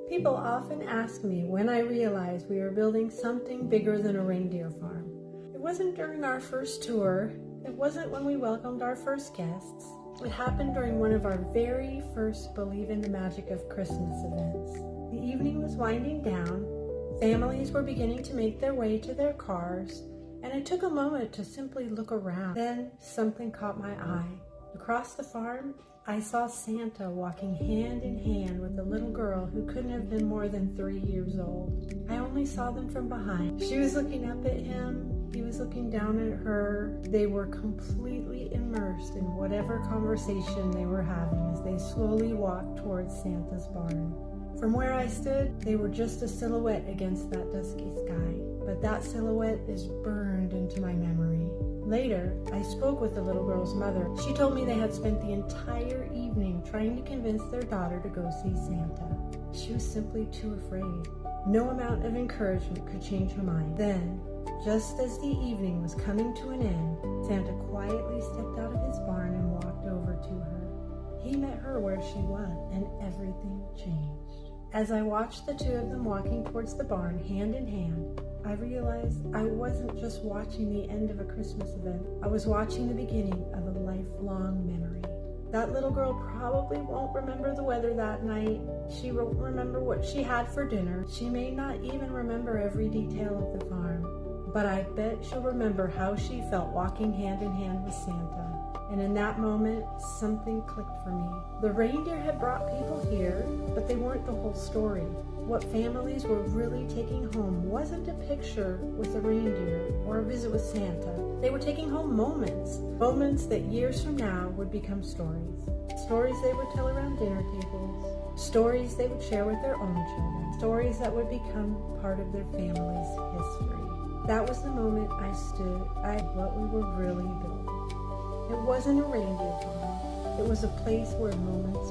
People often ask me when I realized we were building something bigger than a reindeer farm. It wasn't during our first tour. It wasn't when we welcomed our first guests. It happened during one of our very first Believe in the Magic of Christmas events. The evening was winding down. Families were beginning to make their way to their cars, and it took a moment to simply look around. Then something caught my eye. Across the farm, I saw Santa walking hand in hand with a little girl who couldn't have been more than 3 years old. I only saw them from behind. She was looking up at him. He was looking down at her. They were completely immersed in whatever conversation they were having as they slowly walked towards Santa's barn. From where I stood, they were just a silhouette against that dusky sky, but that silhouette is burned into my memory. Later, I spoke with the little girl's mother. She told me they had spent the entire evening trying to convince their daughter to go see Santa. She was simply too afraid. No amount of encouragement could change her mind. Then, just as the evening was coming to an end, Santa quietly stepped out of his barn and walked over to her. He met her where she was, and everything changed. As I watched the two of them walking towards the barn, hand in hand, I realized I wasn't just watching the end of a Christmas event. I was watching the beginning of a lifelong memory. That little girl probably won't remember the weather that night. She won't remember what she had for dinner. She may not even remember every detail of the farm. But I bet she'll remember how she felt walking hand in hand with Santa. And in that moment, something clicked for me. The reindeer had brought people here, but they weren't the whole story. What families were really taking home wasn't a picture with a reindeer or a visit with Santa. They were taking home moments that years from now would become stories. Stories they would tell around dinner tables, stories they would share with their own children, stories that would become part of their family's history. That was the moment I stood at what we were really building. It wasn't a reindeer farm. It was a place where moments